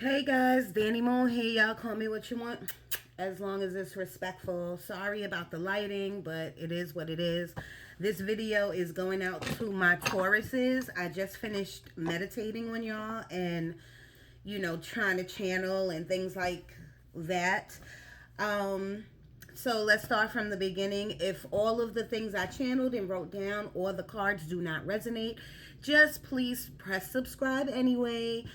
Hey guys, Danny Moon here. Y'all call me what you want, as long as it's respectful. Sorry about the lighting, but it is what it is. This video is going out to my Tauruses. I just finished meditating on y'all and, trying to channel and things like that. Um, so let's start from the beginning. If all of the things I channeled and wrote down or the cards do not resonate, just please press subscribe anyway.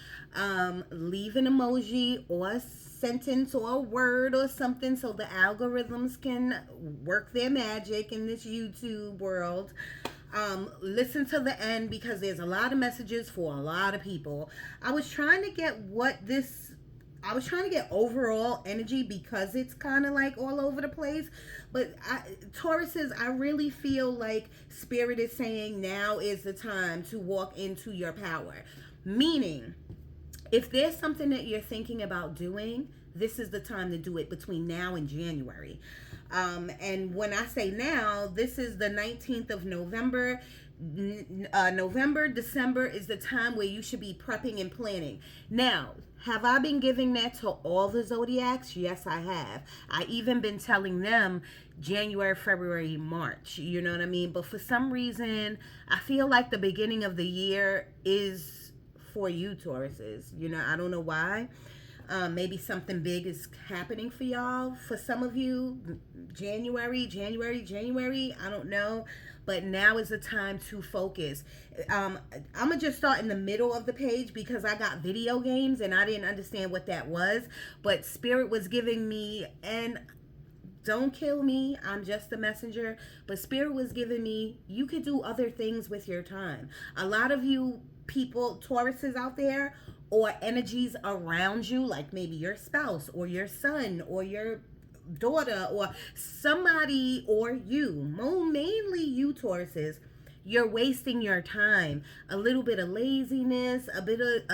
Leave an emoji or a sentence or a word or something so the algorithms can work their magic in this YouTube world. Listen to the end because there's a lot of messages for a lot of people. I was trying to get overall energy because it's kind of like all over the place. But Tauruses, I really feel like Spirit is saying now is the time to walk into your power. Meaning, if there's something that you're thinking about doing, this is the time to do it between now and January. And when I say now, this is the 19th of November. November, December is the time where you should be prepping and planning. Now, have I been giving that to all the zodiacs? Yes, I have. I even been telling them January, February, March. You know what I mean? But for some reason, I feel like the beginning of the year is for you, Tauruses. I don't know why. Maybe something big is happening for y'all. For some of you, January, I don't know. But now is the time to focus. I'm going to just start in the middle of the page because I got video games and I didn't understand what that was. But Spirit was giving me, and don't kill me, I'm just a messenger. But Spirit was giving me, you could do other things with your time. A lot of you people, Tauruses out there, or energies around you, like maybe your spouse or your son or your daughter or somebody, or you, mainly you Tauruses, you're wasting your time. A little bit of laziness, a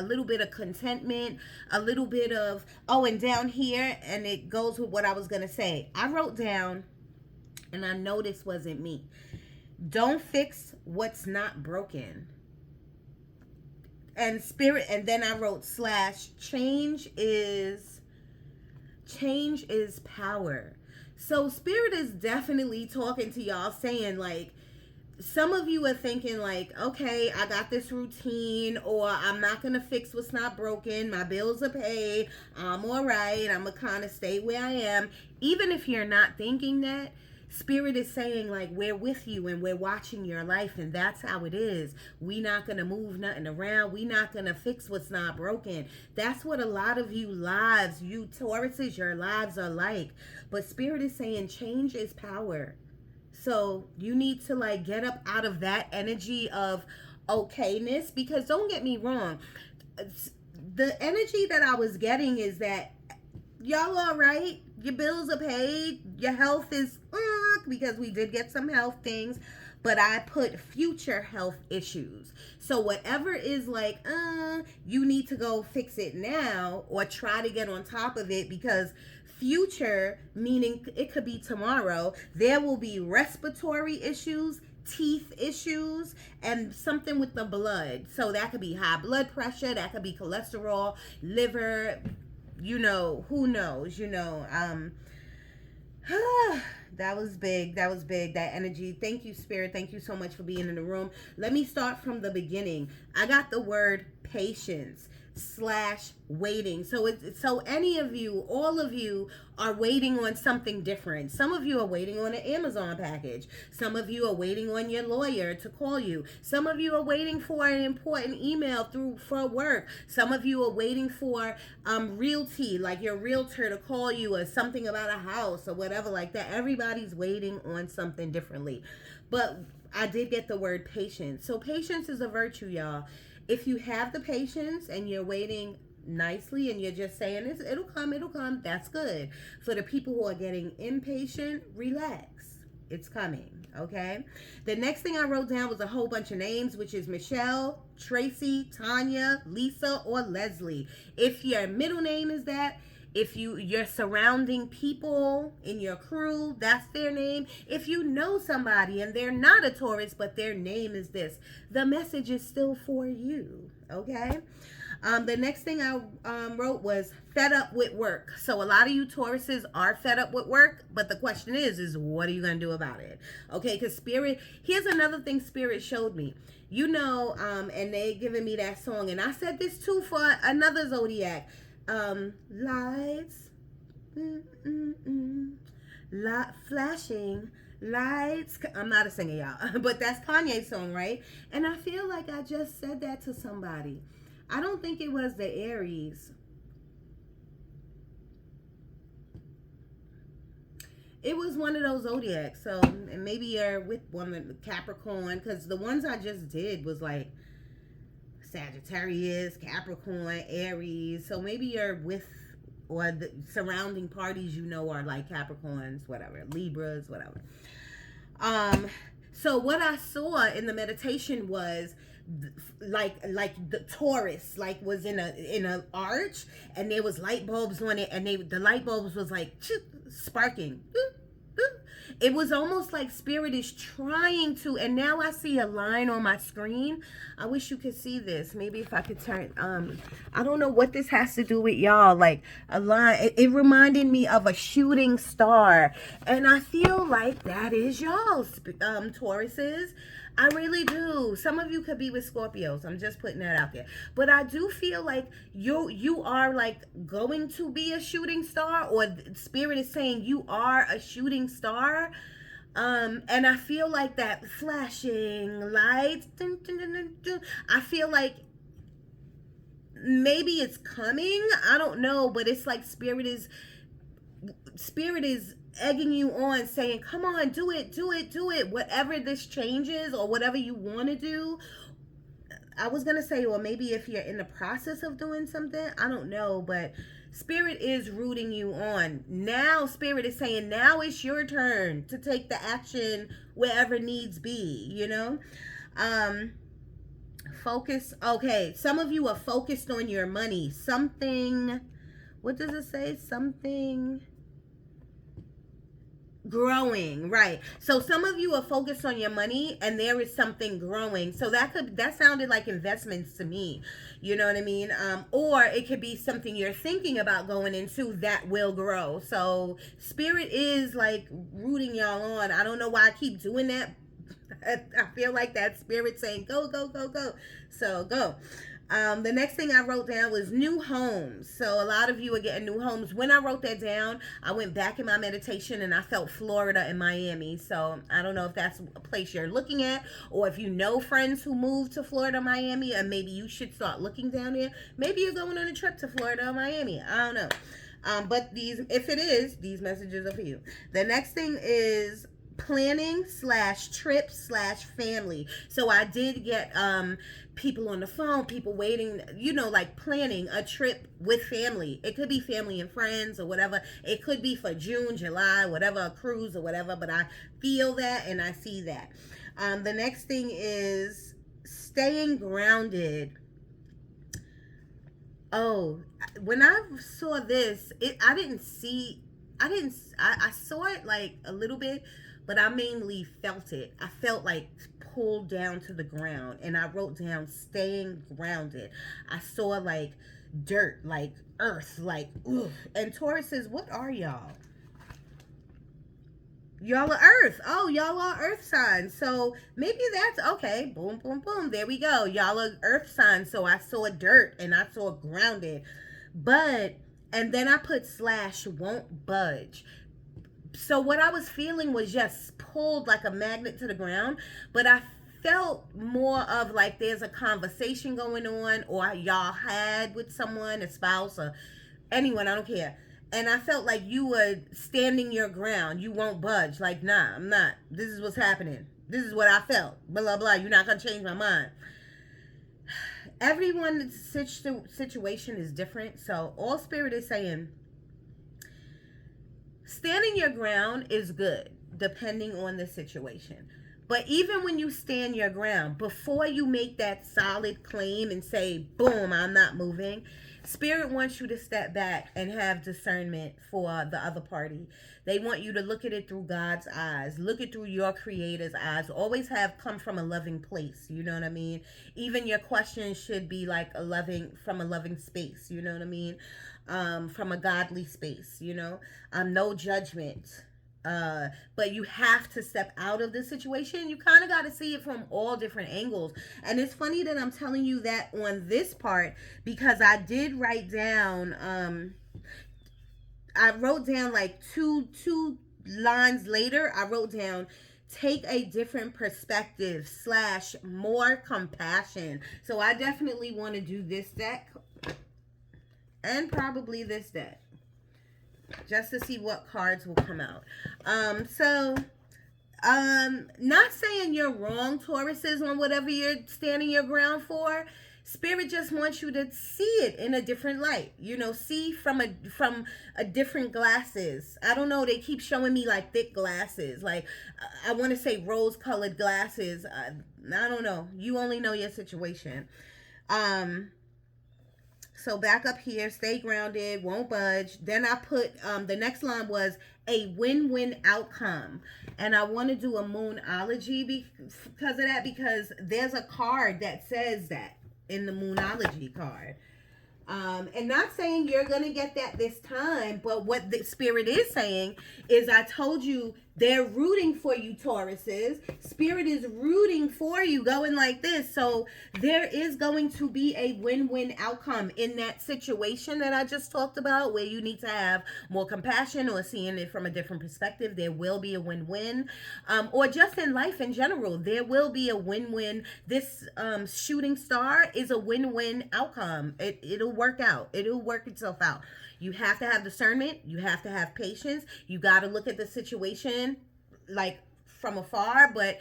little bit of contentment, a little bit of, oh, and down here, and it goes with what I was gonna say. I wrote down, and I know this wasn't me, don't fix what's not broken. And Spirit, and then I wrote / change is power. So Spirit is definitely talking to y'all, saying like, some of you are thinking like, okay, I got this routine, or I'm not gonna fix what's not broken, my bills are paid, I'm all right, I'm gonna kind of stay where I am. Even if you're not thinking that, Spirit is saying like, we're with you and we're watching your life, and that's how it is. We not gonna move nothing around. We not gonna fix what's not broken. That's what a lot of you lives, you Tauruses, your lives are like. But Spirit is saying change is power. So you need to like get up out of that energy of okayness, because don't get me wrong, the energy that I was getting is that y'all all right, your bills are paid, your health is because we did get some health things, but I put future health issues. So whatever is like, you need to go fix it now or try to get on top of it, because future, meaning it could be tomorrow, there will be respiratory issues, teeth issues, and something with the blood. So that could be high blood pressure, that could be cholesterol, liver, who knows, that was big. That energy. Thank you, Spirit. Thank you so much for being in the room. Let me start from the beginning. I got the word patience / waiting. So any of you, all of you are waiting on something different. Some of you are waiting on an Amazon package. Some of you are waiting on your lawyer to call you. Some of you are waiting for an important email for work. Some of you are waiting for realty, like your realtor to call you, or something about a house or whatever like that. Everybody's waiting on something differently. But I did get the word patience. So patience is a virtue, y'all. If you have the patience and you're waiting nicely and you're just saying this, it'll come, that's good. For the people who are getting impatient, relax. It's coming, okay? The next thing I wrote down was a whole bunch of names, which is Michelle, Tracy, Tanya, Lisa, or Leslie. If your middle name is that, if you're surrounding people in your crew, that's their name. If you know somebody and they're not a Taurus, but their name is this, the message is still for you, okay? The next thing I wrote was fed up with work. So a lot of you Tauruses are fed up with work, but the question is what are you gonna do about it? Okay, because Spirit. Here's another thing Spirit showed me. And they giving me that song, and I said this too for another zodiac. Lights, flashing lights. I'm not a singer, y'all, but that's Kanye's song, right? And I feel like I just said that to somebody. I don't think it was the Aries. It was one of those zodiacs. So, and maybe you're with one of the Capricorn, because the ones I just did was like Sagittarius, Capricorn, Aries. So maybe you're with, or the surrounding parties are like Capricorns, whatever, Libras, whatever. So what I saw in the meditation was like the Taurus was in a arch, and there was light bulbs on it, and the light bulbs was like sparking. It was almost like Spirit is trying to, and now I see a line on my screen. I wish you could see this. Maybe if I could turn, I don't know what this has to do with y'all. Like a line, it reminded me of a shooting star. And I feel like that is y'all, Tauruses. I really do. Some of you could be with Scorpios. I'm just putting that out there. But I do feel like you are like going to be a shooting star, or Spirit is saying you are a shooting star. And I feel like that flashing lights. Dun, dun, dun, dun, dun, I feel like maybe it's coming. I don't know, but it's like Spirit is egging you on, saying, come on, do it, whatever this changes or whatever you want to do. I was gonna say, or maybe if you're in the process of doing something, I don't know, but Spirit is rooting you on. Now Spirit is saying, now it's your turn to take the action wherever needs be, focus. Okay, some of you are focused on your money. Something, what does it say? Something growing, right? So some of you are focused on your money, and there is something growing. So that sounded like investments to me. You know what I mean? Or it could be something you're thinking about going into that will grow. So Spirit is like rooting y'all on. I don't know why I keep doing that. I feel like that Spirit saying go, go, go, go. So go. The next thing I wrote down was new homes. So a lot of you are getting new homes. When I wrote that down, I went back in my meditation and I felt Florida and Miami. So I don't know if that's a place you're looking at, or if you know friends who moved to Florida, Miami, and maybe you should start looking down there. Maybe you're going on a trip to Florida or Miami. I don't know. But if it is, these messages are for you. The next thing is planning / trip / family. So I did get people on the phone, people waiting, like planning a trip with family. It could be family and friends or whatever. It could be for June, July, whatever, a cruise or whatever, but I feel that and I see that. The next thing is staying grounded. Oh, when I saw this, I saw it like a little bit, but I mainly felt it. I felt like pulled down to the ground, and I wrote down staying grounded. I saw like dirt, like earth, like ugh. And Taurus says, what are y'all? Y'all are earth. Oh, y'all are earth signs. So maybe that's okay. Boom, boom, boom. There we go. Y'all are earth signs. So I saw dirt and I saw grounded. And then I put / won't budge. So what I was feeling was just pulled like a magnet to the ground, but I felt more of like there's a conversation going on, or y'all had with someone, a spouse or anyone, I don't care. And I felt like you were standing your ground. You won't budge. Like, nah, I'm not. This is what's happening. This is what I felt. Blah, blah, blah. You're not going to change my mind. Everyone's situation is different. So all Spirit is saying, standing your ground is good, depending on the situation. But even when you stand your ground, before you make that solid claim and say, boom, I'm not moving, Spirit wants you to step back and have discernment for the other party. They want you to look at it through God's eyes, look it through your creator's eyes. Always have come from a loving place, you know what I mean? Even your questions should be like from a loving space, you know what I mean? From a godly space, you know? No judgment. But you have to step out of the situation. You kind of got to see it from all different angles. And it's funny that I'm telling you that on this part, because I did write down I wrote down like two lines later, I wrote down take a different perspective slash more compassion. So I definitely want to do this deck and probably this deck just to see what cards will come out. Not saying you're wrong, Tauruses, on whatever you're standing your ground for. Spirit just wants you to see it in a different light. You know, see from a different glasses. I don't know. They keep showing me like thick glasses. Like I want to say rose-colored glasses. I don't know. You only know your situation. So back up here, stay grounded, won't budge. Then I put the next line was a win-win outcome. And I want to do a moonology because of that, because there's a card that says that in the moonology card. And not saying you're going to get that this time, but what the spirit is saying is I told you they're rooting for you, Tauruses. Spirit is rooting for you, going like this. So there is going to be a win-win outcome in that situation that I just talked about, where you need to have more compassion or seeing it from a different perspective. There will be a win-win. Or just in life in general, there will be a win-win. This shooting star is a win-win outcome. It'll work out. It'll work itself out. You have to have discernment. You have to have patience. You got to look at the situation like from afar, but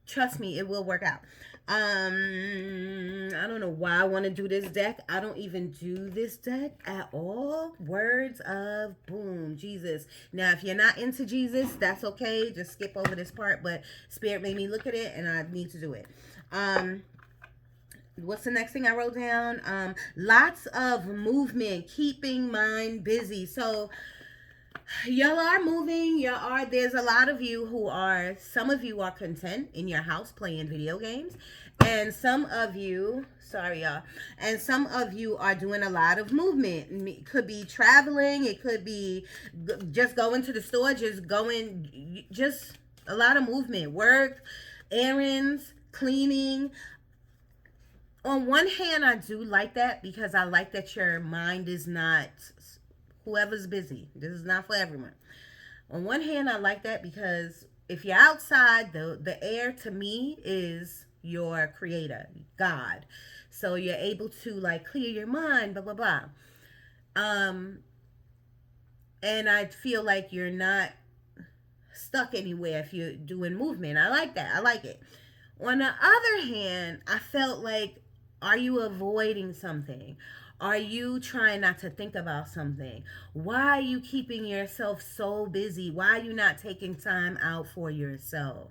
trust me, it will work out. I don't know why I want to do this deck. I don't even do this deck at all. Words of boom, Jesus. Now, if you're not into Jesus, that's okay. Just skip over this part, but Spirit made me look at it and I need to do it. What's the next thing I wrote down? Lots of movement, keeping mind busy. So y'all are moving. There's a lot of you some of you are content in your house playing video games. And some of you, sorry y'all, and some of you are doing a lot of movement. It could be traveling. It could be just going to the store, just a lot of movement, work, errands, cleaning. On one hand, I do like that because I like that your mind is not whoever's busy. This is not for everyone. On one hand, I like that because if you're outside, the air to me is your creator, God. So you're able to like clear your mind, blah, blah, blah. And I feel like you're not stuck anywhere if you're doing movement. I like that. I like it. On the other hand, I felt like, are you avoiding something? Are you trying not to think about something? Why are you keeping yourself so busy? Why are you not taking time out for yourself?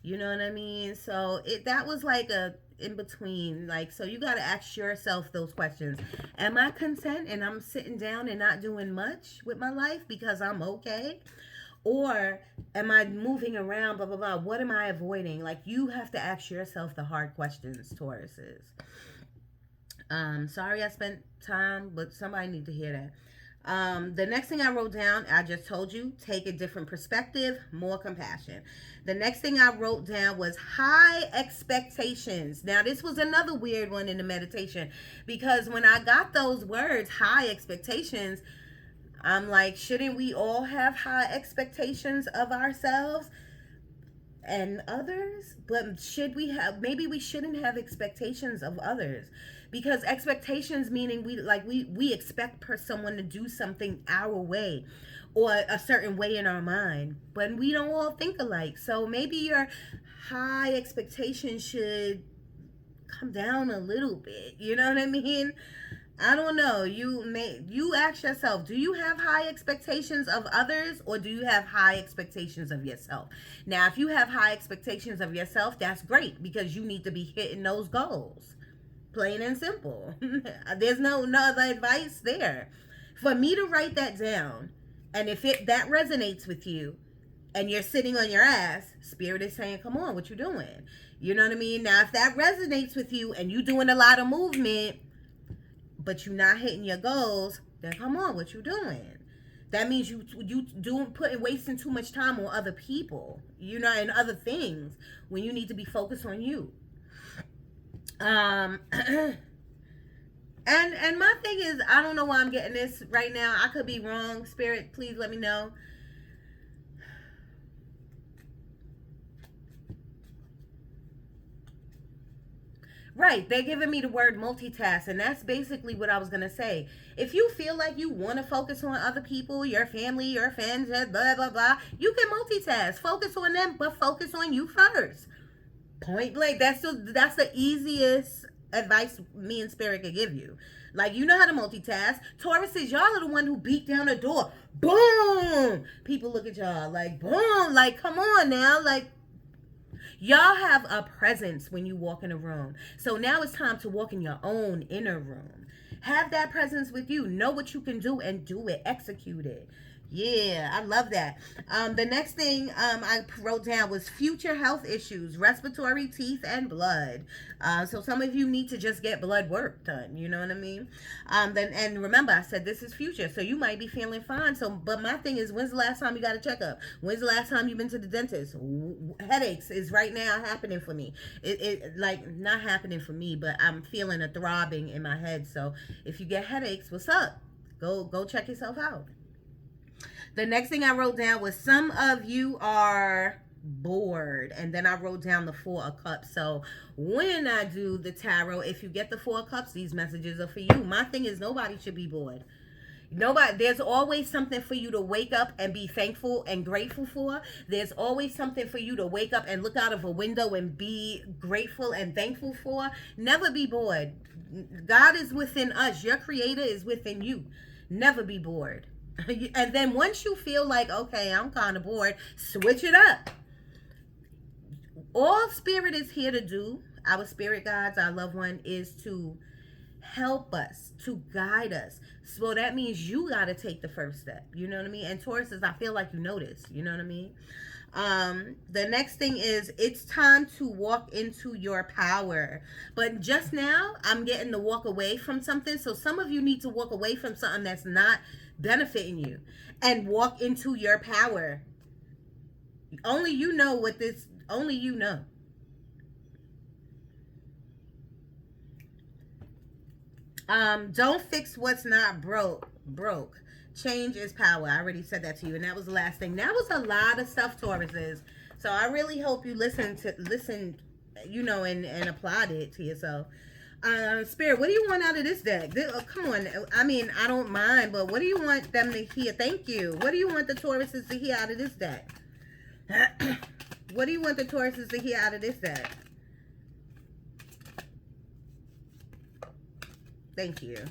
You know what I mean? So that was like a in between. Like, so you got to ask yourself those questions. Am I content and I'm sitting down and not doing much with my life because I'm okay? Or am I moving around, blah, blah, blah? What am I avoiding? Like, you have to ask yourself the hard questions, Tauruses. Sorry I spent time, but somebody need to hear that. The next thing I wrote down, I just told you, take a different perspective, more compassion. The next thing I wrote down was high expectations. Now, this was another weird one in the meditation because when I got those words, high expectations, I'm like, shouldn't we all have high expectations of ourselves and others? But maybe we shouldn't have expectations of others, because expectations meaning we expect someone to do something our way or a certain way in our mind, but we don't all think alike. So maybe your high expectations should come down a little bit. You know what I mean? I don't know. You ask yourself, do you have high expectations of others or do you have high expectations of yourself? Now, if you have high expectations of yourself, that's great because you need to be hitting those goals. Plain and simple. There's no other advice there. For me to write that down, and if that resonates with you, and you're sitting on your ass, Spirit is saying, come on, what you doing? You know what I mean? Now, if that resonates with you and you doing a lot of movement, but you're not hitting your goals, then come on, what you doing? That means you wasting too much time on other people, you know, and other things when you need to be focused on you. And my thing is, I don't know why I'm getting this right now. I could be wrong. Spirit, please let me know. Right, they're giving me the word multitask, and that's basically what I was going to say. If you feel like you want to focus on other people, your family, your friends, blah, blah, blah, you can multitask. Focus on them, but focus on you first. Point blank. That's the easiest advice me and Spirit could give you. Like, you know how to multitask. Tauruses, y'all are the one who beat down the door. Boom! People look at y'all like, boom! Like, come on now. Like, y'all have a presence when you walk in a room. So now it's time to walk in your own inner room. Have that presence with you. Know what you can do and do it. Execute it. Yeah, I love that. The next thing I wrote down was future health issues, respiratory, teeth, and blood. So some of you need to just get blood work done. You know what I mean? And remember, I said this is future, so you might be feeling fine. So, but my thing is, when's the last time you got a checkup? When's the last time you've been to the dentist? Headaches is right now happening for me. It like not happening for me, but I'm feeling a throbbing in my head. So if you get headaches, what's up? Go check yourself out. The next thing I wrote down was some of you are bored. And then I wrote down the 4 of Cups. So when I do the tarot, if you get the 4 of Cups, these messages are for you. My thing is nobody should be bored. There's always something for you to wake up and be thankful and grateful for. There's always something for you to wake up and look out of a window and be grateful and thankful for. Never be bored. God is within us. Your creator is within you. Never be bored. And then once you feel like, okay, I'm kind of bored, switch it up. All Spirit is here to do, our spirit guides, our loved one, is to help us, to guide us. So that means you got to take the first step. You know what I mean? And Tauruses, I feel like you know this. You know what I mean? The next thing is it's time to walk into your power. But just now, I'm getting to walk away from something. So some of you need to walk away from something that's not benefiting you and walk into your power. Only you know what this, only you know. Don't fix what's not broke. Change is power. I already said that to you, and that was the last thing. That was a lot of stuff, Tauruses. So I really hope you listen, you know, and applied it to yourself. Spirit, what do you want out of this deck? Come on. I mean, I don't mind, but what do you want them to hear? Thank you. What do you want the Tauruses to hear out of this deck? What do you want the Tauruses to hear out of this deck? Thank you.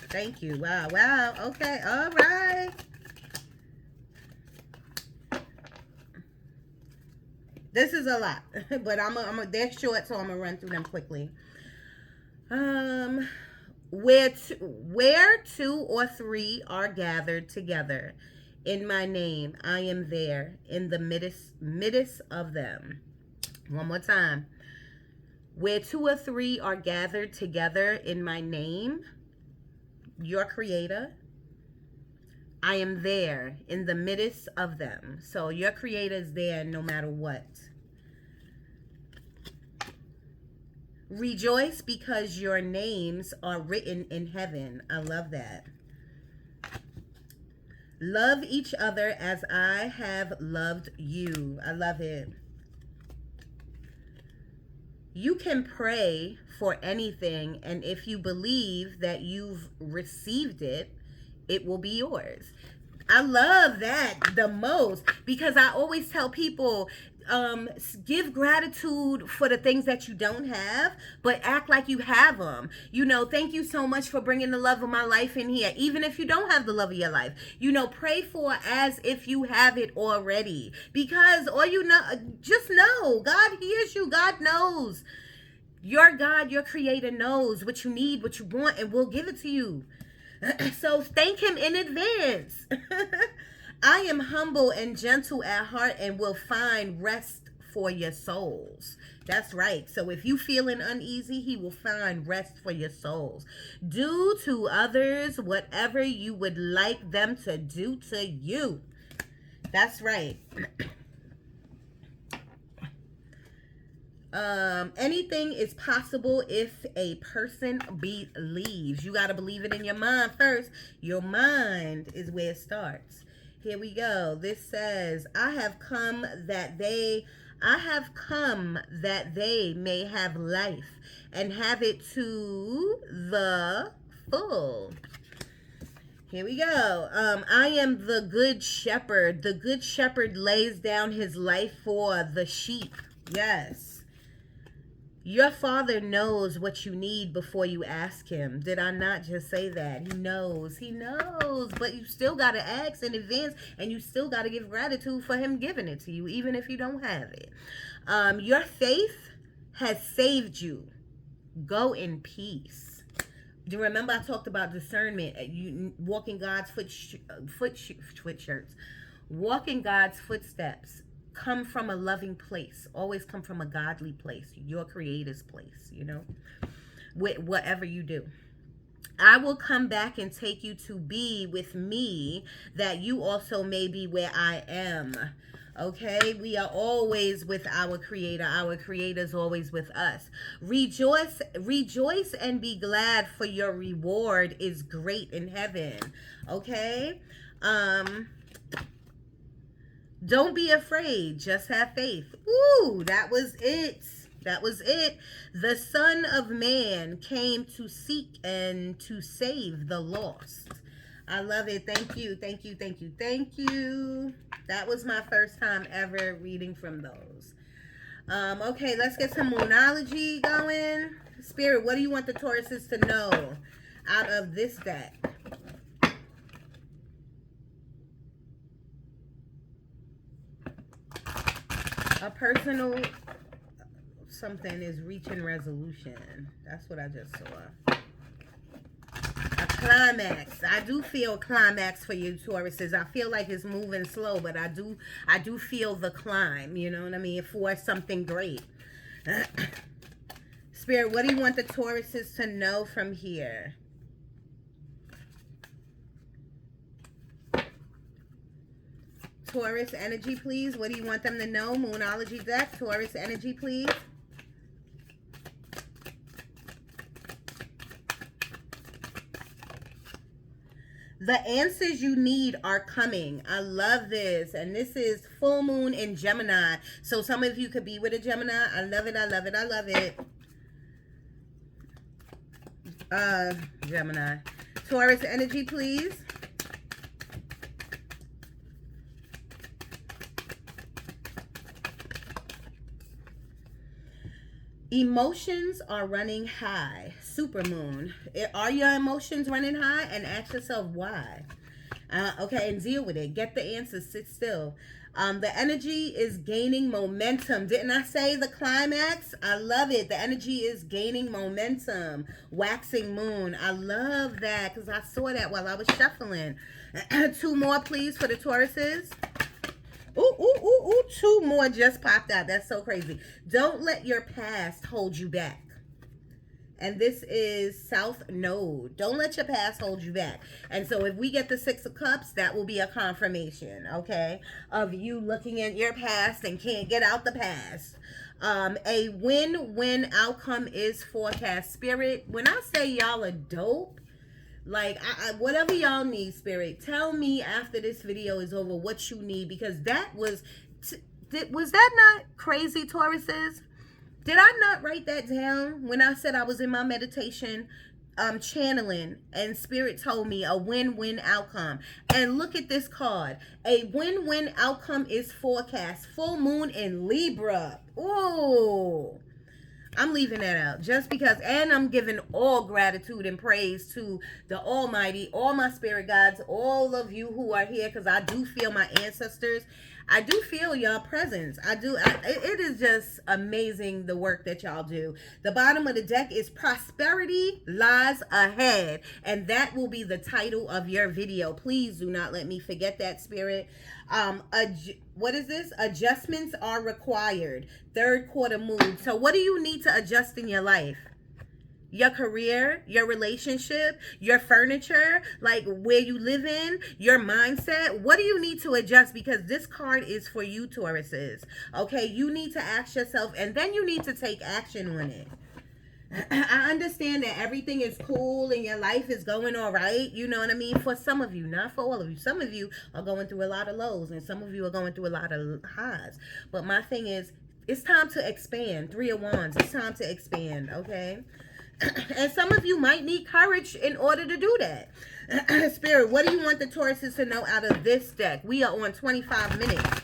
Thank you. Wow. Wow. Okay. All right. This is a lot, but they're short, so I'm gonna run through them quickly. Where 2 or 3 are gathered together in my name, I am there in the midst of them. One more time. Where 2 or 3 are gathered together in my name, your creator, I am there in the midst of them. So your creator is there no matter what. Rejoice because your names are written in heaven. I love that. Love each other as I have loved you. I love it. You can pray for anything, and if you believe that you've received it, it will be yours. I love that the most, because I always tell people, give gratitude for the things that you don't have, but act like you have them. You know, thank you so much for bringing the love of my life in here. Even if you don't have the love of your life, you know, pray for as if you have it already, because all you know, just know God hears you. God knows. Your God, your creator knows what you need, what you want, and will give it to you. So thank him in advance. I am humble and gentle at heart and will find rest for your souls. That's right. So if you feeling uneasy, he will find rest for your souls. Do to others whatever you would like them to do to you. That's right. Anything is possible if a person believes. You got to believe it in your mind first. Your mind is where it starts. Here we go. This says, I have come that they may have life and have it to the full. Here we go. I am the good shepherd. The good shepherd lays down his life for the sheep. Yes. Your father knows what you need before you ask him. Did I not just say that? He knows. He knows. But you still got to ask in advance, and you still got to give gratitude for him giving it to you, even if you don't have it. Your faith has saved you. Go in peace. Do you remember I talked about discernment? You walking God's footshirts. Walking God's footsteps. Come from a loving place. Always come from a godly place. Your creator's place, you know. With whatever you do. I will come back and take you to be with me, that you also may be where I am. Okay, we are always with our creator. Our creator's always with us. Rejoice and be glad, for your reward is great in heaven. Okay. Don't be afraid. Just have faith. Ooh, that was it. That was it. The Son of Man came to seek and to save the lost. I love it. Thank you. Thank you. Thank you. Thank you. That was my first time ever reading from those. Okay, let's get some moonology going. Spirit, what do you want the Tauruses to know out of this deck? A personal something is reaching resolution. That's what I just saw. A climax. I do feel climax for you Tauruses. I feel like it's moving slow, but I do feel the climb, you know what I mean, for something great. Spirit, what do you want the Tauruses to know from here? Taurus Energy, please. What do you want them to know? Moonology deck. Taurus Energy, please. The answers you need are coming. I love this. And this is full moon in Gemini. So some of you could be with a Gemini. I love it. I love it. I love it. Gemini. Taurus Energy, please. Emotions are running high. Supermoon. Are your emotions running high? And ask yourself why. Okay, and deal with it. Get the answers. Sit still. The energy is gaining momentum. Didn't I say the climax? I love it. The energy is gaining momentum. Waxing moon. I love that because I saw that while I was shuffling. 2 more, please, for the Tauruses. Ooh, 2 more just popped out. That's so crazy. Don't let your past hold you back. And this is South Node. Don't let your past hold you back. And so if we get the 6 of Cups, that will be a confirmation, okay, of you looking at your past and can't get out the past. A win-win outcome is forecast. Spirit, when I say y'all are dope, like, whatever y'all need, Spirit, tell me after this video is over what you need, because that was that not crazy, Tauruses? Did I not write that down when I said I was in my meditation channeling, and Spirit told me a win-win outcome? And look at this card. A win-win outcome is forecast. Full moon in Libra. Ooh. I'm leaving that out just because, and I'm giving all gratitude and praise to the Almighty, all my spirit guides, all of you who are here, because I do feel my ancestors. I do feel y'all presence. It is just amazing the work that y'all do. The bottom of the deck is prosperity lies ahead. And that will be the title of your video. Please do not let me forget that, Spirit. What is this? Adjustments are required. Third quarter mood. So what do you need to adjust in your life? Your career, your relationship, your furniture, like where you live in, your mindset. What do you need to adjust? Because this card is for you, Tauruses. Okay, you need to ask yourself, and then you need to take action on it. I understand that everything is cool and your life is going all right. You know what I mean? For some of you, not for all of you. Some of you are going through a lot of lows and some of you are going through a lot of highs. But my thing is, it's time to expand. Three of Wands. It's time to expand, okay? And some of you might need courage in order to do that. Spirit, what do you want the Tauruses to know out of this deck? We are on 25 minutes.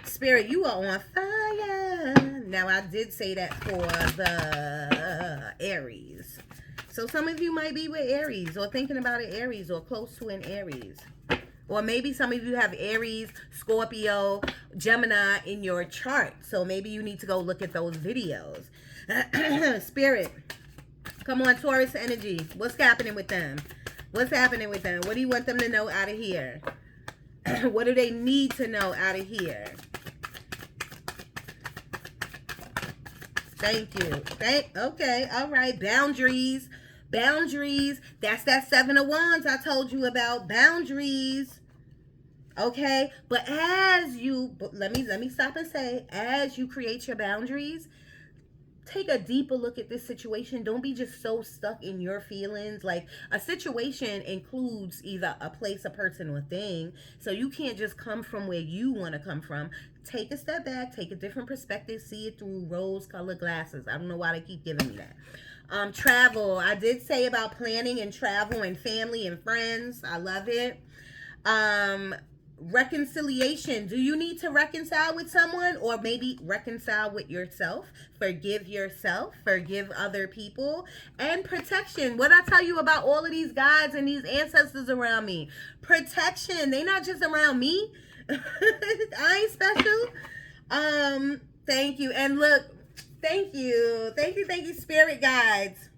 Spirit, you are on fire. Now, I did say that for the Aries. So some of you might be with Aries or thinking about an Aries or close to an Aries. Or maybe some of you have Aries, Scorpio, Gemini in your chart. So maybe you need to go look at those videos. Spirit, come on, Taurus energy. What's happening with them? What's happening with them? What do you want them to know out of here? What do they need to know out of here? Thank you. Okay, all right. Boundaries. Boundaries. That's that 7 of Wands I told you about. Boundaries. Okay, but let me stop and say, as you create your boundaries, take a deeper look at this situation. Don't be just so stuck in your feelings. Like, a situation includes either a place, a person, or thing. So you can't just come from where you want to come from. Take a step back, take a different perspective, see it through rose-colored glasses. I don't know why they keep giving me that. Travel. I did say about planning and travel and family and friends. I love it. Reconciliation. Do you need to reconcile with someone, or maybe reconcile with yourself? Forgive yourself, forgive other people. And protection. What I tell you about all of these guides and these ancestors around me? Protection. They not just around me. I ain't special. Thank you. And look, thank you, spirit guides.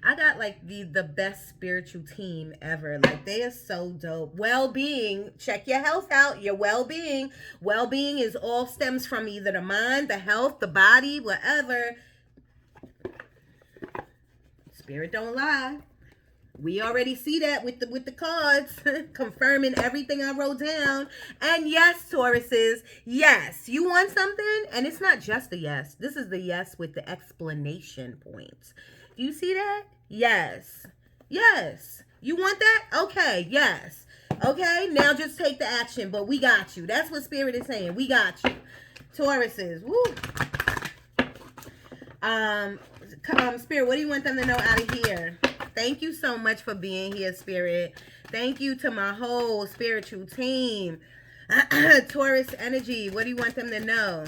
I got like the best spiritual team ever. Like, they are so dope. Well-being. Check your health out. Your well-being. Well-being is all stems from either the mind, the health, the body, whatever. Spirit don't lie. We already see that with the cards, confirming everything I wrote down. And yes, Tauruses, yes, you want something, and it's not just a yes. This is the yes with the explanation points. Do you see that? Yes. Yes. You want that? Okay, yes. Okay, now just take the action, but we got you. That's what Spirit is saying. We got you. Tauruses, woo. Spirit, what do you want them to know out of here? Thank you so much for being here, Spirit. Thank you to my whole spiritual team. Taurus energy, what do you want them to know?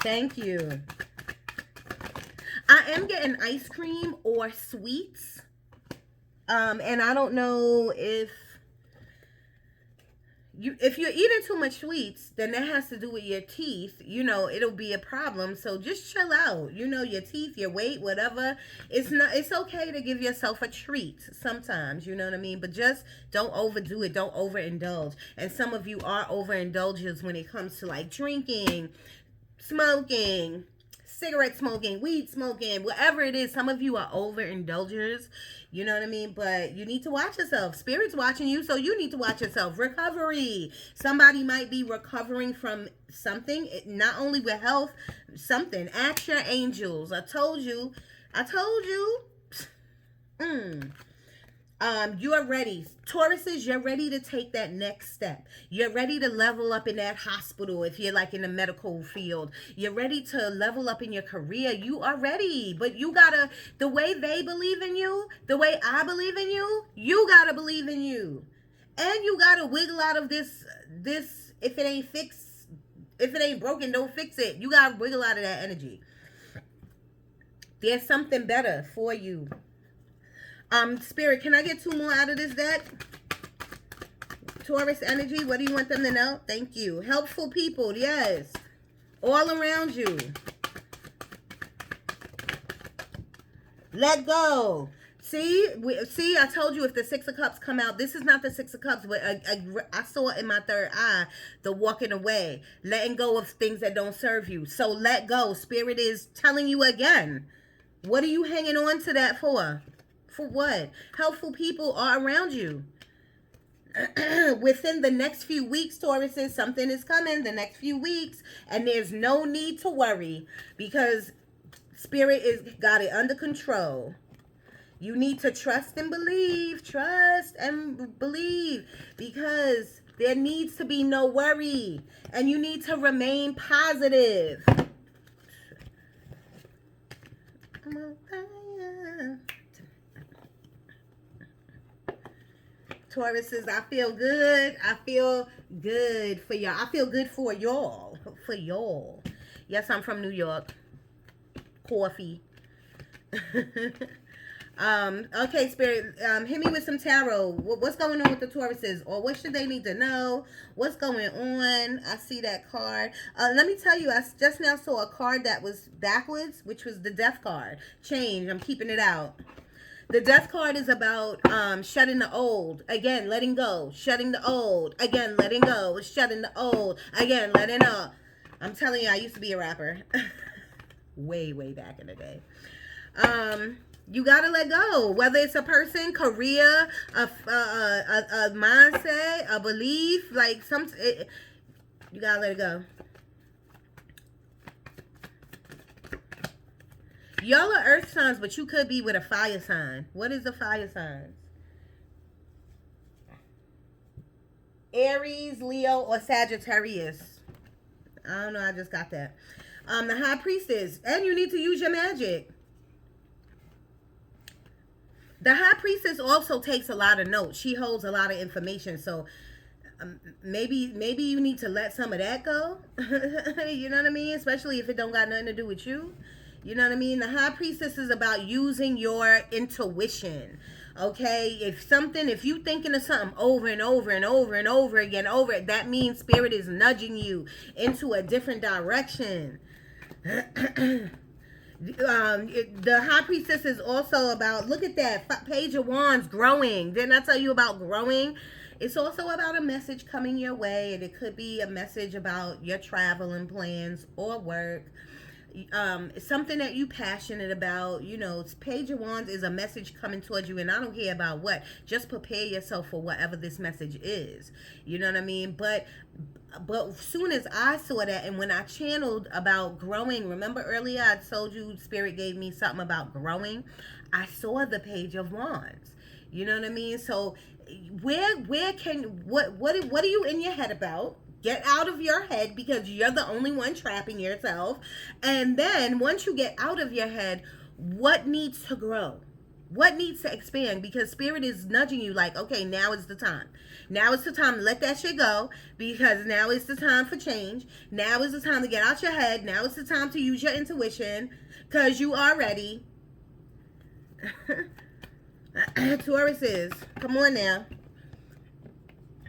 Thank you. I am getting ice cream or sweets. And I don't know if you're eating too much sweets, then that has to do with your teeth. You know, it'll be a problem. So just chill out. You know, your teeth, your weight, whatever. It's okay to give yourself a treat sometimes, you know what I mean? But just don't overdo it. Don't overindulge. And some of you are overindulgers when it comes to like drinking, smoking, cigarette smoking, weed smoking, whatever it is. Some of you are overindulgers, you know what I mean? But you need to watch yourself. Spirit's watching you, so you need to watch yourself. Recovery. Somebody might be recovering from something, not only with health, something. Ask your angels. I told you. You are ready. Tauruses, you're ready to take that next step. You're ready to level up in that hospital if you're like in the medical field. You're ready to level up in your career. You are ready. But you gotta, the way they believe in you, the way I believe in you, you gotta believe in you. And you gotta wiggle out of this, if it ain't fixed, if it ain't broken, don't fix it. You gotta wiggle out of that energy. There's something better for you. Spirit, can I get 2 more out of this deck? Taurus energy, what do you want them to know? Thank you. Helpful people, yes. All around you. Let go. See, I told you if the Six of Cups come out, this is not the Six of Cups, but I saw it in my third eye, the walking away, letting go of things that don't serve you. So let go. Spirit is telling you again. What are you hanging on to that for? For what? Helpful people are around you. Within the next few weeks, Tauruses, something is coming the next few weeks, and there's no need to worry because Spirit is got it under control. You need to trust and believe. Trust and believe because there needs to be no worry, and you need to remain positive. Tauruses, I feel good. I feel good for y'all. I feel good for y'all. For y'all. Yes, I'm from New York. Coffee. Okay, Spirit, hit me with some tarot. What's going on with the Tauruses? Or what should they need to know? What's going on? I see that card. Let me tell you, I just now saw a card that was backwards, which was the Death card. Change. I'm keeping it out. The Death card is about shutting the old. Again, letting go. Shutting the old. Again, letting go. Shutting the old. Again, letting go. I'm telling you, I used to be a rapper. Way, way back in the day. You gotta let go. Whether it's a person, career, a mindset, a belief, like you gotta let it go. Y'all are earth signs, but you could be with a fire sign. What is the fire signs? Aries, Leo, or Sagittarius. I don't know. I just got that. The High Priestess. And you need to use your magic. The High Priestess also takes a lot of notes. She holds a lot of information. So maybe you need to let some of that go. You know what I mean? Especially if it don't got nothing to do with you. You know what I mean? The High Priestess is about using your intuition. Okay? If you thinking of something over and over and over and over again, that means Spirit is nudging you into a different direction. The High Priestess is also about, look at that, Page of Wands, growing. Didn't I tell you about growing? It's also about a message coming your way, and it could be a message about your traveling plans or work. Something that you passionate about. You know, Page of Wands is a message coming towards you, and I don't care about what. Just prepare yourself for whatever this message is. You know what I mean? But as soon as I saw that, and when I channeled about growing, remember earlier I told you Spirit gave me something about growing? I saw the Page of Wands. You know what I mean? So what are you in your head about? Get out of your head, because you're the only one trapping yourself. And then once you get out of your head, what needs to grow? What needs to expand? Because Spirit is nudging you like, okay, now is the time. Now is the time to let that shit go, because now is the time for change. Now is the time to get out your head. Now is the time to use your intuition, because you are ready. Tauruses, come on now.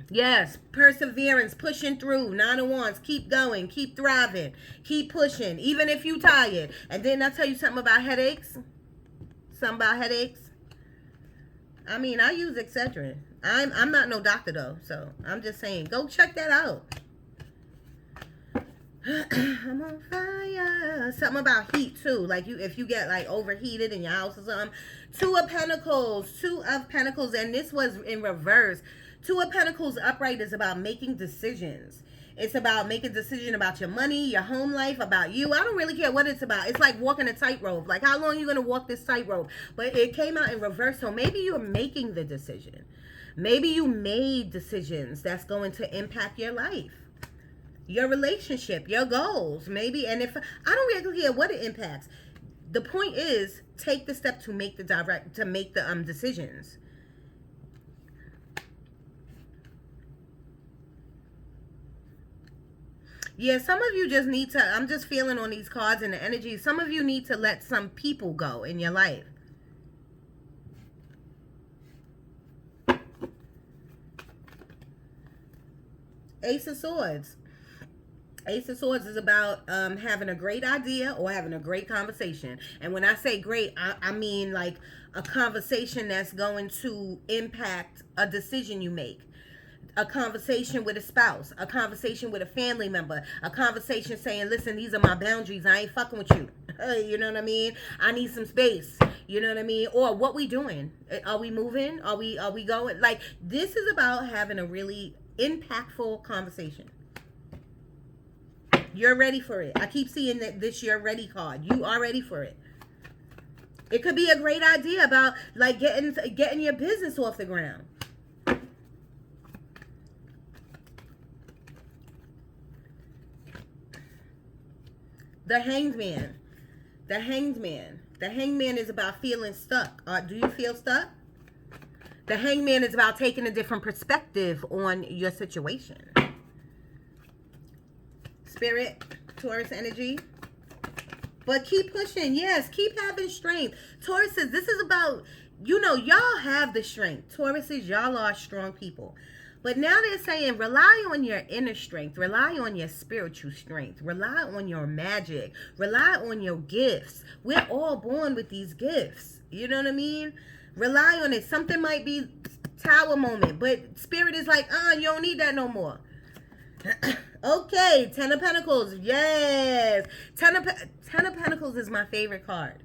Yes, perseverance, pushing through. 9 of Wands, keep going, keep thriving, keep pushing, even if you tired. And then I tell you something about headaches. I mean, I use Excedrin. I'm not no doctor though, so I'm just saying, go check that out. I'm on fire. Something about heat too. Like if you get like overheated in your house or something. 2 of Pentacles, and this was in reverse. 2 of Pentacles upright is about making decisions. It's about making a decision about your money, your home life, about you. I don't really care what it's about. It's like walking a tightrope. Like, how long are you going to walk this tightrope? But it came out in reverse. So maybe you're making the decision. Maybe you made decisions that's going to impact your life, your relationship, your goals. Maybe. And if I don't really care what it impacts. The point is, take the step to make the decisions. Yeah, some of you just need to, I'm just feeling on these cards and the energy, some of you need to let some people go in your life. Ace of Swords. Ace of Swords is about having a great idea or having a great conversation. And when I say great, I mean like a conversation that's going to impact a decision you make. A conversation with a spouse, a conversation with a family member, a conversation saying, listen, these are my boundaries. I ain't fucking with you. You know what I mean? I need some space. You know what I mean? Or what we doing? Are we moving? Are we going? Like, this is about having a really impactful conversation. You're ready for it. I keep seeing that this you're ready card. You are ready for it. It could be a great idea about like getting your business off the ground. The Hanged Man. The Hanged Man. The Hanged Man is about feeling stuck. Do you feel stuck? The Hanged Man is about taking a different perspective on your situation. Spirit, Taurus energy. But keep pushing. Yes, keep having strength. Tauruses, this is about, y'all have the strength. Tauruses, y'all are strong people. But now they're saying rely on your inner strength. Rely on your spiritual strength. Rely on your magic. Rely on your gifts. We're all born with these gifts. You know what I mean? Rely on it. Something might be tower moment, but spirit is like, you don't need that no more. Okay, Ten of Pentacles. Yes. Ten of Pentacles is my favorite card.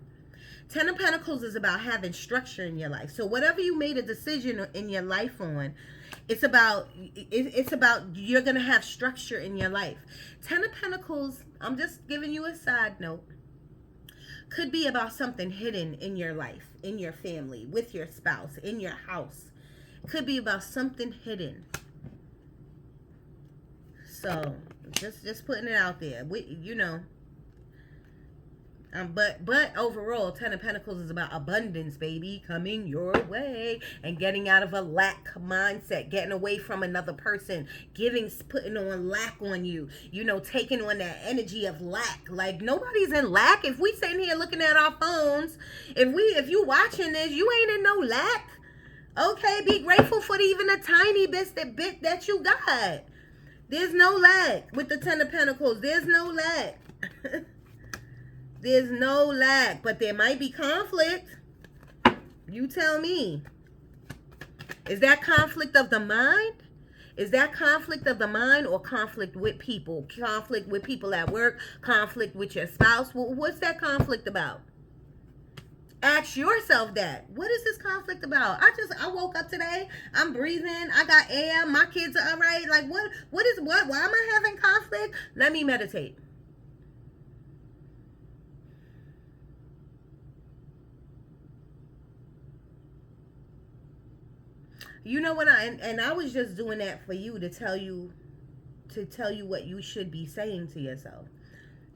Ten of Pentacles is about having structure in your life. So whatever you made a decision in your life on, it's about you're going to have structure in your life. Ten of Pentacles, I'm just giving you a side note, could be about something hidden in your life, in your family, with your spouse, in your house. Could be about something hidden. So, just putting it out there. But overall, Ten of Pentacles is about abundance, baby, coming your way and getting out of a lack mindset, getting away from another person, putting on lack on you, taking on that energy of lack. Like, nobody's in lack. If we sitting here looking at our phones, if you watching this, you ain't in no lack. Okay, be grateful for even a tiny bit that you got. There's no lack with the Ten of Pentacles. There's no lack. There's no lack, but there might be conflict. You tell me. Is that conflict of the mind? Is that conflict of the mind or conflict with people? Conflict with people at work? Conflict with your spouse? What's that conflict about? Ask yourself that. What is this conflict about? I woke up today. I'm breathing. I got air. My kids are all right. Like, what? Why am I having conflict? Let me meditate. You know what? I was just doing that for you to tell you what you should be saying to yourself.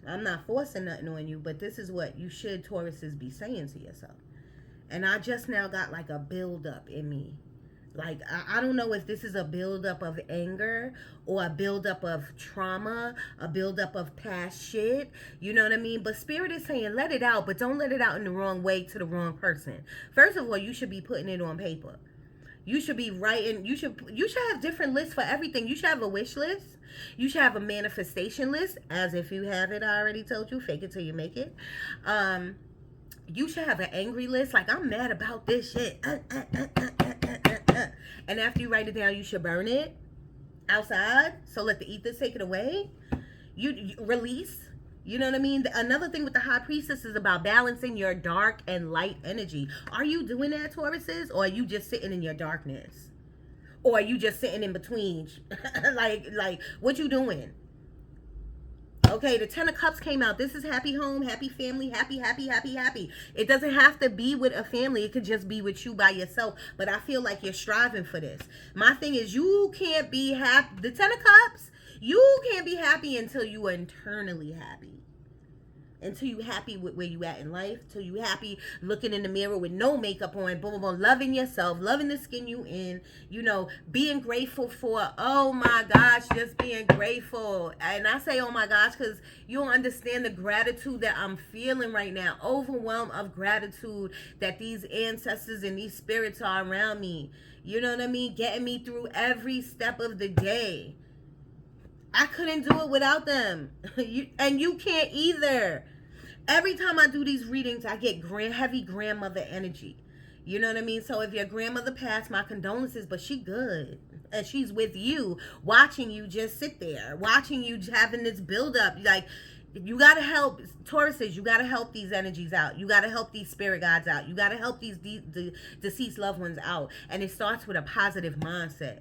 I'm not forcing nothing on you, but this is what you should, Tauruses, be saying to yourself. And I just now got like a buildup in me. Like, I don't know if this is a buildup of anger or a buildup of trauma, a buildup of past shit. You know what I mean? But Spirit is saying let it out, but don't let it out in the wrong way to the wrong person. First of all, you should be putting it on paper. You should be writing. You should have different lists for everything. You should have a wish list. You should have a manifestation list, as if you have it. I already told you, fake it till you make it. You should have an angry list, like I'm mad about this shit. And after you write it down, you should burn it outside. So let the ethers take it away. You release. You know what I mean? Another thing with the High Priestess is about balancing your dark and light energy. Are you doing that, Tauruses? Or are you just sitting in your darkness? Or are you just sitting in between? like, what you doing? Okay, the Ten of Cups came out. This is happy home, happy family, happy. It doesn't have to be with a family. It could just be with you by yourself. But I feel like you're striving for this. My thing is, you can't be happy. The Ten of Cups, you can't be happy until you are internally happy. Until you happy with where you at in life. Until you happy looking in the mirror with no makeup on. Boom, boom, boom. Loving yourself. Loving the skin you in. Being grateful for, oh my gosh, just being grateful. And I say, oh my gosh, because you don't understand the gratitude that I'm feeling right now. Overwhelmed of gratitude that these ancestors and these spirits are around me. You know what I mean? Getting me through every step of the day. I couldn't do it without them. And you can't either. Every time I do these readings, I get heavy grandmother energy. You know what I mean? So if your grandmother passed, my condolences, but she good. And she's with you, watching you just sit there, watching you having this build up. Like, you got to help, Tauruses, you got to help these energies out. You got to help these spirit guides out. You got to help the deceased loved ones out. And it starts with a positive mindset.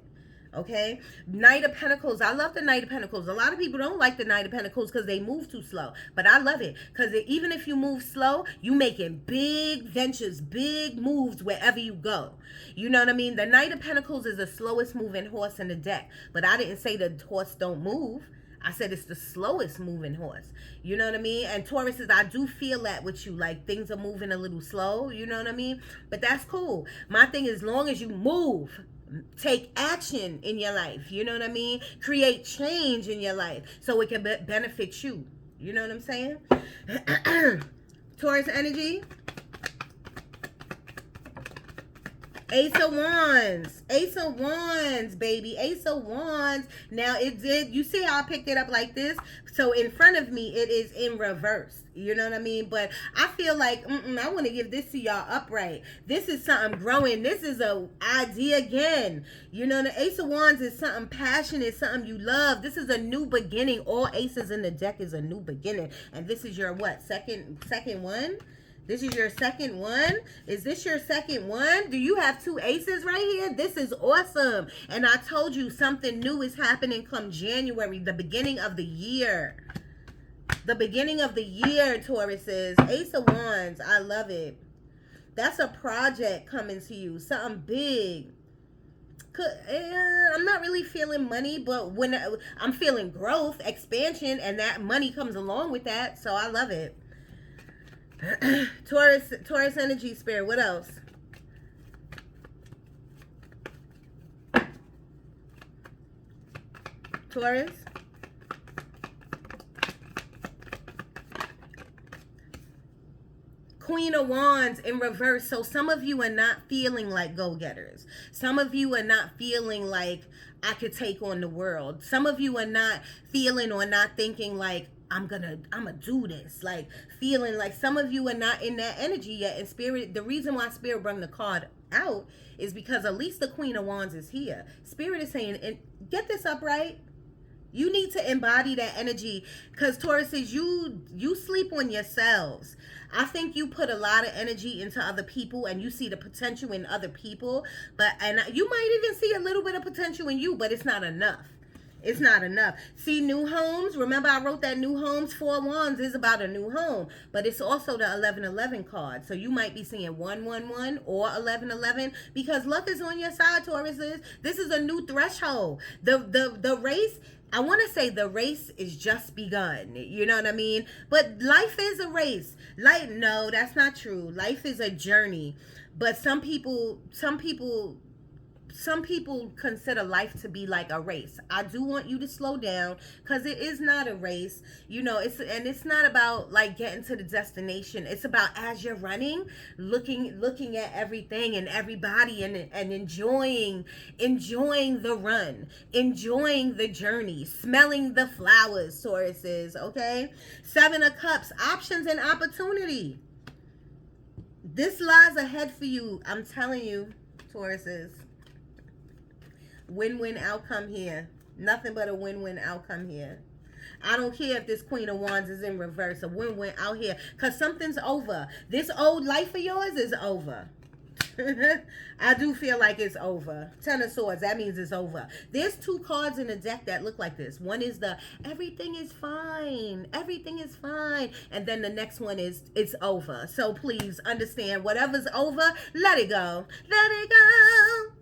Okay, Knight of Pentacles. I love the Knight of Pentacles. A lot of people don't like the Knight of Pentacles because they move too slow, but I love it because even if you move slow, you making big ventures, big moves wherever you go. You know what I mean? The Knight of Pentacles is the slowest moving horse in the deck, but I didn't say the horse don't move. I said it's the slowest moving horse. You know what I mean? And Tauruses, I do feel that with you. Like, things are moving a little slow. You know what I mean? But that's cool. My thing is, as long as you move, take action in your life. You know what I mean? Create change in your life so it can benefit you. You know what I'm saying? Taurus energy. Ace of Wands. Ace of Wands, baby. Ace of Wands. Now, it did. You see how I picked it up like this? So, in front of me, it is in reverse. You know what I mean? But I feel like, I want to give this to y'all upright. This is something growing. This is a idea again. You know, the Ace of Wands is something passionate, something you love. This is a new beginning. All aces in the deck is a new beginning. And this is your what? Second one? This is your second one? Is this your second one? Do you have two aces right here? This is awesome. And I told you something new is happening come January, the beginning of the year. The beginning of the year, Tauruses. Ace of Wands. I love it. That's a project coming to you. Something big. I'm not really feeling money, but when I'm feeling growth, expansion, and that money comes along with that. So I love it. Taurus energy, spirit. What else? Taurus. Queen of Wands in reverse. So some of you are not feeling like go-getters. Some of you are not feeling like I could take on the world. Some of you are not feeling or not thinking like I'm gonna do this. Like, feeling like some of you are not in that energy yet. And Spirit, the reason why Spirit brought the card out is because at least the Queen of Wands is here. Spirit is saying, and get this upright. You need to embody that energy, because Taurus says you sleep on yourselves. I think you put a lot of energy into other people and you see the potential in other people, and you might even see a little bit of potential in you, but it's not enough. It's not enough. See, new homes. Remember, I wrote that new homes. 4 Wands is about a new home, but it's also the 1111 card. So you might be seeing 111 or 1111 because luck is on your side, Tauruses. This is a new threshold. The race. I want to say the race is just begun. You know what I mean? But life is a race. No, that's not true. Life is a journey. But some people consider life to be like a race. I do want you to slow down because it is not a race. You know, it's not about like getting to the destination. It's about, as you're running, looking at everything and everybody and enjoying the run, enjoying the journey, smelling the flowers, Tauruses, okay? 7 of Cups, options and opportunity. This lies ahead for you. I'm telling you, Tauruses. Win-win outcome here. Nothing but a win-win outcome here. I don't care if this Queen of Wands is in reverse. A win-win out here. Because something's over. This old life of yours is over. I do feel like it's over. 10 of Swords. That means it's over. There's 2 cards in the deck that look like this. One is the everything is fine. Everything is fine. And then the next one is it's over. So please understand, whatever's over, let it go. Let it go.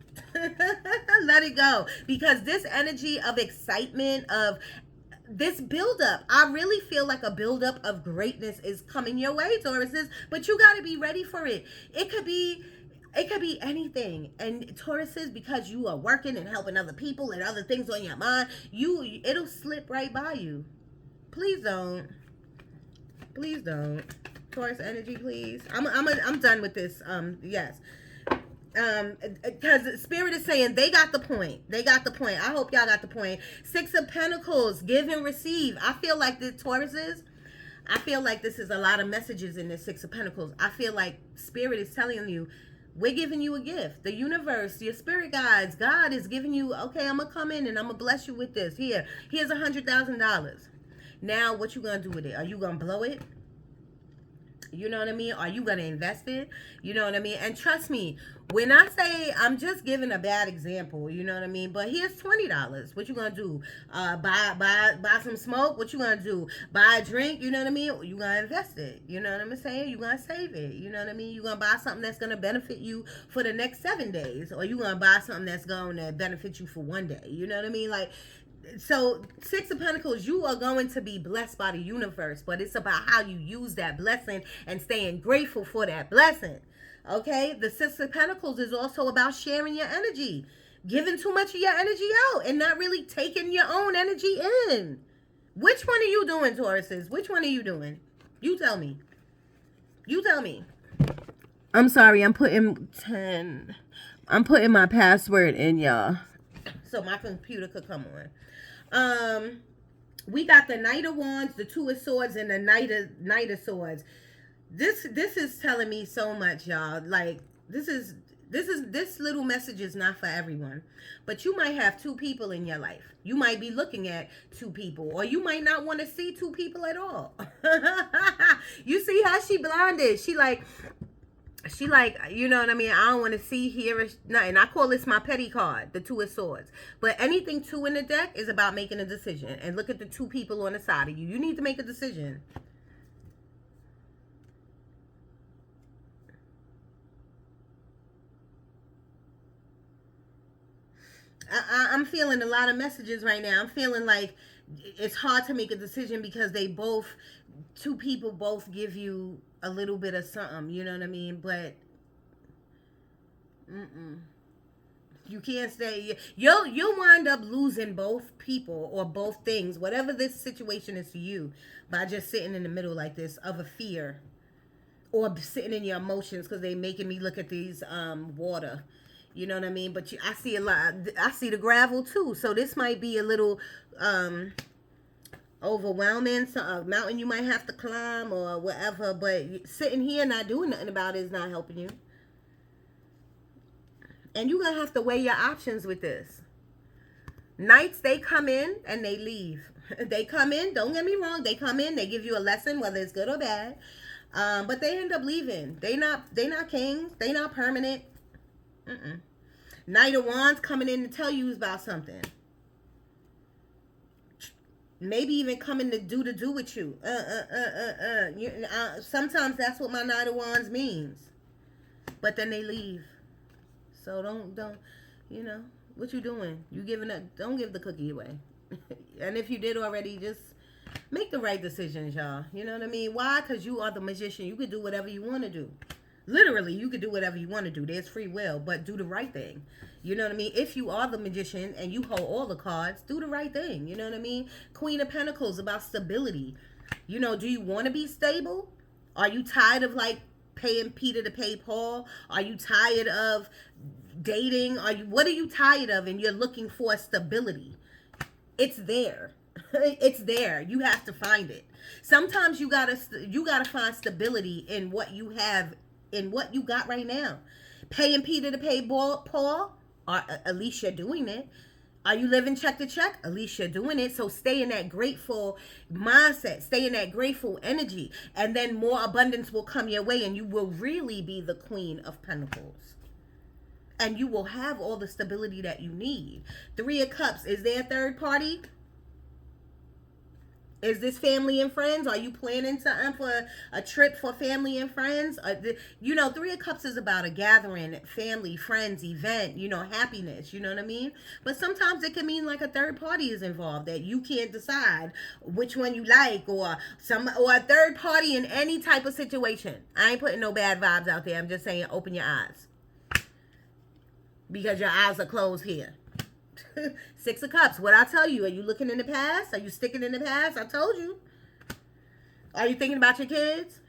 Let it go, because this energy of excitement, of this buildup, I really feel like a buildup of greatness is coming your way, Tauruses, but you got to be ready for it. It could be anything. And Tauruses, because you are working and helping other people and other things on your mind, it'll slip right by you. Please don't. Taurus energy, please. I'm done with this. Yes. Because Spirit is saying they got the point. They got the point. I hope y'all got the point. Six of Pentacles, give and receive. I feel like the Tauruses, I feel like this is a lot of messages in this Six of Pentacles. I feel like Spirit is telling you, we're giving you a gift. The universe, your spirit guides, God is giving you, okay, I'm going to come in and I'm going to bless you with this. Here's $100,000. Now, what you going to do with it? Are you going to blow it? You know what I mean? Are you going to invest it? You know what I mean? And trust me, when I say, I'm just giving a bad example, you know what I mean? But here's $20. What you going to do? Buy some smoke? What you going to do? Buy a drink? You know what I mean? You going to invest it. You know what I'm saying? You going to save it. You know what I mean? You going to buy something that's going to benefit you for the next 7 days. Or you going to buy something that's going to benefit you for one day. You know what I mean? Like, so Six of Pentacles, you are going to be blessed by the universe, but it's about how you use that blessing and staying grateful for that blessing. Okay, the Six of Pentacles is also about sharing your energy, giving too much of your energy out and not really taking your own energy in. Which one are you doing, Tauruses? Which one are you doing? You tell me. You tell me. I'm sorry, I'm putting my password in, y'all, so my computer could come on. We got the Knight of Wands, the Two of Swords, and the Knight of Swords. This is telling me so much, y'all. Like, this little message is not for everyone, but you might have two people in your life. You might be looking at two people, or you might not want to see two people at all. You see how she blinded? She like, you know what I mean? I don't want to see, hear, nothing. I call this my petty card, the Two of Swords. But anything two in the deck is about making a decision. And look at the two people on the side of you. You need to make a decision. I'm feeling a lot of messages right now. I'm feeling like it's hard to make a decision because two people both give you a little bit of something, you know what I mean? But you can't stay. You'll wind up losing both people or both things, whatever this situation is to you, by just sitting in the middle like this of a fear, or sitting in your emotions, because they making me look at these water. You know what I mean? But I see a lot. I see the gravel too. So this might be a little overwhelming. So a mountain you might have to climb or whatever. But sitting here not doing nothing about it is not helping you. And you're going to have to weigh your options with this. Knights, they come in and they leave. They come in, don't get me wrong, they come in, they give you a lesson, whether it's good or bad. But they end up leaving. They not kings. They not permanent. Knight of Wands coming in to tell you about something. Maybe even coming to do with you. Sometimes that's what my Knight of Wands means. But then they leave. So don't, you know, what you doing? You giving up, don't give the cookie away. And if you did already, just make the right decisions, y'all. You know what I mean? Why? Because you are the magician. You could do whatever you want to do. Literally, you could do whatever you want to do. There's free will, but do the right thing. You know what I mean? If you are the magician and you hold all the cards, do the right thing. You know what I mean? Queen of Pentacles, about stability. You know, do you want to be stable? Are you tired of like paying Peter to pay Paul? Are you tired of dating? What are you tired of? And you're looking for stability. It's there. It's there. You have to find it. Sometimes you gotta find stability in what you have, in what you got right now. Paying Peter to pay Paul, or at least you're doing it. Are you living check to check? At least you're doing it. So stay in that grateful mindset. Stay in that grateful energy. And then more abundance will come your way and you will really be the Queen of Pentacles. And you will have all the stability that you need. 3 of Cups. Is there a third party? Is this family and friends? Are you planning something for a trip for family and friends? You know, 3 of Cups is about a gathering, family, friends, event, you know, happiness, you know what I mean? But sometimes it can mean like a third party is involved, that you can't decide which one you like, or a third party in any type of situation. I ain't putting no bad vibes out there. I'm just saying open your eyes. Because your eyes are closed here. 6 of Cups. What I tell you? Are you looking in the past? Are you sticking in the past? I told you. Are you thinking about your kids?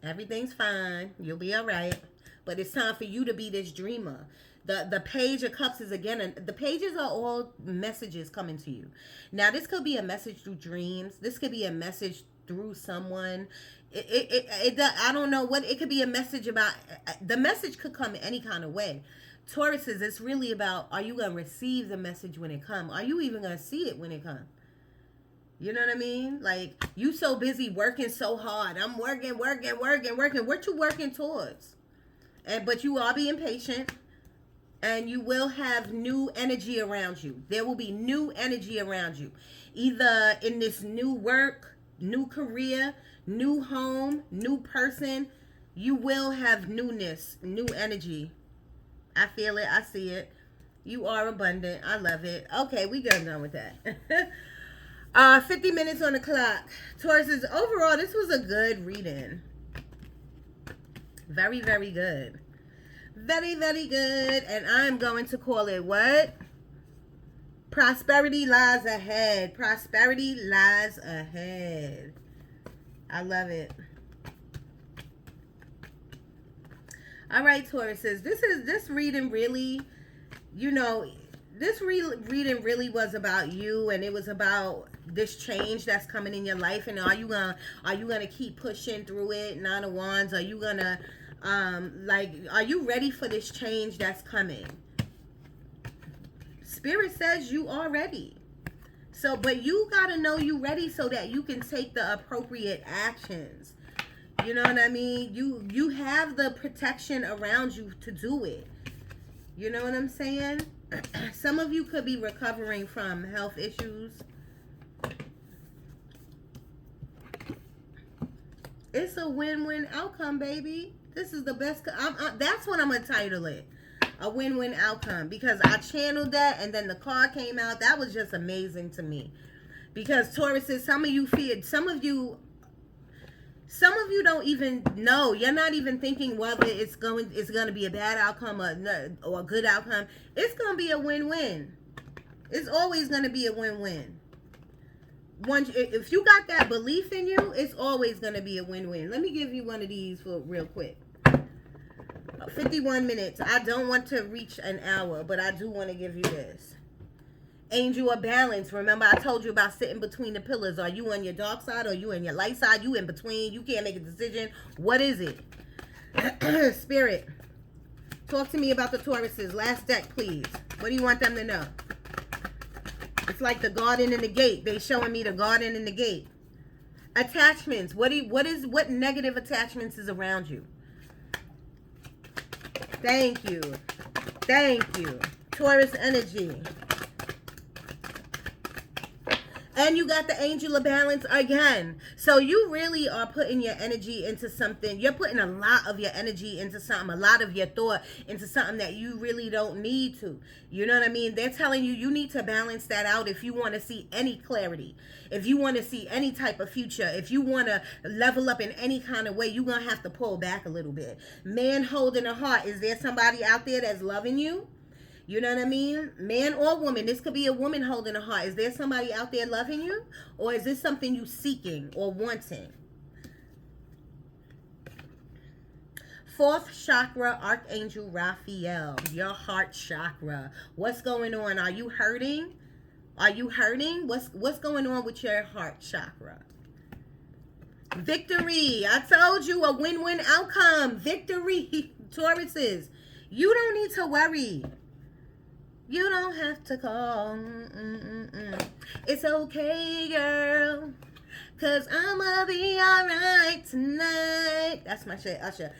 Everything's fine. You'll be all right. But it's time for you to be this dreamer. The page of cups is again, and the pages are all messages coming to you. Now, this could be a message through dreams. This could be a message through someone. I don't know what it could be a message about. The message could come any kind of way. Tauruses, it's really about, are you going to receive the message when it comes? Are you even going to see it when it comes? You know what I mean? Like, you so busy working so hard. I'm working. What you working towards? But you are being patient. And you will have new energy around you. There will be new energy around you. Either in this new work, new career, new home, new person. You will have newness, new energy. I feel it. I see it. You are abundant. I love it. Okay, we got done with that. 50 minutes on the clock. Tauruses, overall, this was a good reading. Very, very good. Very, very good. And I'm going to call it what? Prosperity lies ahead. Prosperity lies ahead. I love it. All right, Tauruses. This reading really, this reading really was about you, and it was about this change that's coming in your life. And are you gonna keep pushing through it? Nine of Wands. Are you gonna are you ready for this change that's coming? Spirit says you are ready. So, but you gotta know you ready so that you can take the appropriate actions. You know what I mean? You have the protection around you to do it. You know what I'm saying? Some of you could be recovering from health issues. It's a win-win outcome, baby. This is the best. That's what I'm going to title it. A win-win outcome. Because I channeled that and then the card came out. That was just amazing to me. Because Tauruses, some of you feared. Some of you don't even know. You're not even thinking whether it's going to be a bad outcome or a good outcome. It's going to be a win-win. It's always going to be a win-win. If you got that belief in you, it's always going to be a win-win. Let me give you one of these for real quick. 51 minutes. I don't want to reach an hour, but I do want to give you this. Angel of balance. Remember, I told you about sitting between the pillars. Are you on your dark side or are you on your light side? You in between. You can't make a decision. What is it? Spirit, talk to me about the Tauruses. Last deck, please. What do you want them to know? It's like the garden and the gate. They showing me the garden and the gate. Attachments. What negative attachments is around you? Thank you. Thank you. Taurus energy. And you got the angel of balance again. So you really are putting your energy into something. You're putting a lot of your energy into something, a lot of your thought into something that you really don't need to. You know what I mean? They're telling you you need to balance that out if you want to see any clarity. If you want to see any type of future. If you want to level up in any kind of way, you're going to have to pull back a little bit. Man holding a heart. Is there somebody out there that's loving you? You know what I mean? Man or woman. This could be a woman holding a heart. Is there somebody out there loving you? Or is this something you seeking or wanting? Fourth chakra, Archangel Raphael. Your heart chakra. What's going on? Are you hurting? Are you hurting? What's going on with your heart chakra? Victory. I told you, a win-win outcome. Victory. Tauruses. You don't need to worry. You don't have to call. It's okay, girl. 'Cause I'ma be alright tonight. That's my shit, Usher.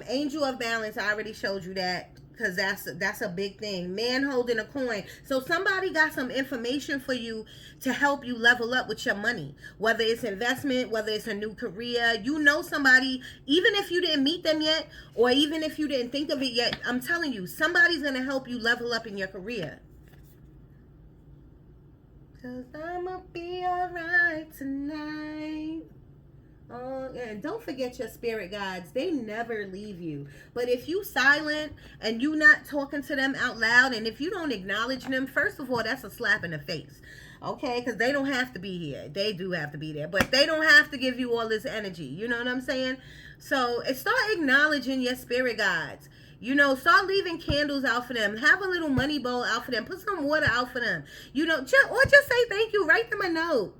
Angel of balance. I already showed you that. Because that's a big thing. Man holding a coin. So somebody got some information for you to help you level up with your money. Whether it's investment, whether it's a new career. You know somebody, even if you didn't meet them yet, or even if you didn't think of it yet, I'm telling you, somebody's going to help you level up in your career. 'Cause I'ma be alright tonight. Oh, and don't forget your spirit guides. They never leave you. But if you silent and you not talking to them out loud, and if you don't acknowledge them, first of all, that's a slap in the face. Okay? Because they don't have to be here. They do have to be there. But they don't have to give you all this energy. You know what I'm saying? So start acknowledging your spirit guides. You know, start leaving candles out for them. Have a little money bowl out for them. Put some water out for them. You know, or just say thank you. Write them a note.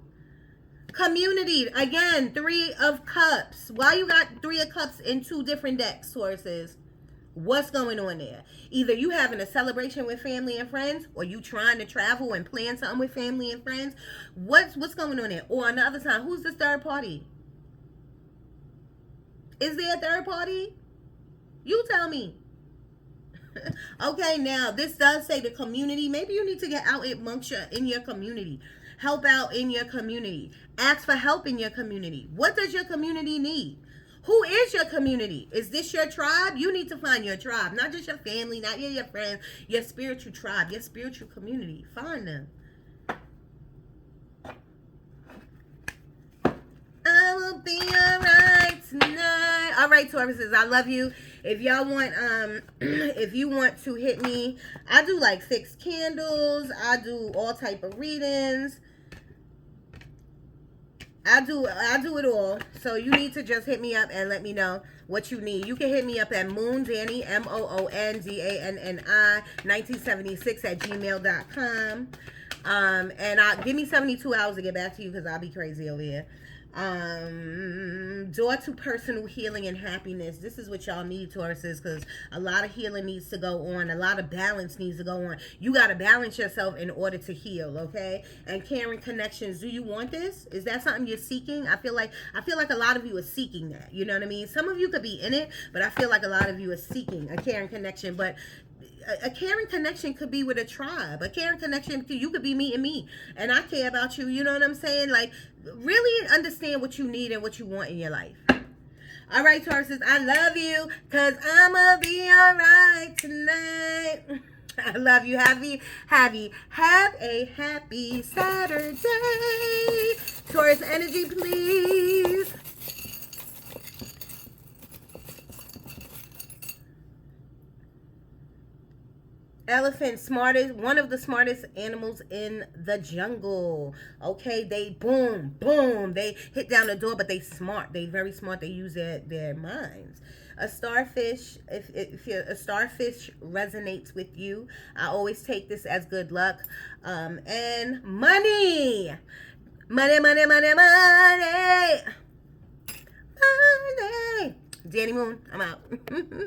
Community, again, 3 of Cups. Why you got 3 of Cups in 2 different decks, Tauruses? What's going on there? Either you having a celebration with family and friends, or you trying to travel and plan something with family and friends. What's going on there? Or on the other side, who's the third party? Is there a third party? You tell me. Okay, now this does say the community. Maybe you need to get out amongst in your community. Help out in your community. Ask for help in your community. What does your community need? Who is your community? Is this your tribe? You need to find your tribe. Not just your family, not your friends, your spiritual tribe, your spiritual community. Find them. I will be alright tonight. Alright, Tauruses, I love you. If y'all want, if you want to hit me, I do like fixed candles. I do all type of readings. I do it all. So you need to just hit me up and let me know what you need. You can hit me up at Moondanni, MOONDANNI 1976 at gmail.com. And give me 72 hours to get back to you because I'll be crazy over here. Door to personal healing and happiness. This is what y'all need, Tauruses, because a lot of healing needs to go on. A lot of balance needs to go on. You got to balance yourself in order to heal, okay? And caring connections. Do you want this? Is that something you're seeking? I feel like a lot of you are seeking that. You know what I mean? Some of you could be in it, but I feel like a lot of you are seeking a caring connection. But a caring connection could be with a tribe. A caring connection, you could be me and me, and I care about you. You know what I'm saying? Like, really understand what you need and what you want in your life. All right, Tauruses, I love you, because I'ma be all right tonight. I love you. Have a happy Saturday. Taurus Energy, please. Elephant, one of the smartest animals in the jungle. Okay, they boom, they hit down the door, but they smart. They very smart. They use their minds. A starfish, if a starfish resonates with you, I always take this as good luck. And money. Danni Moon, I'm out.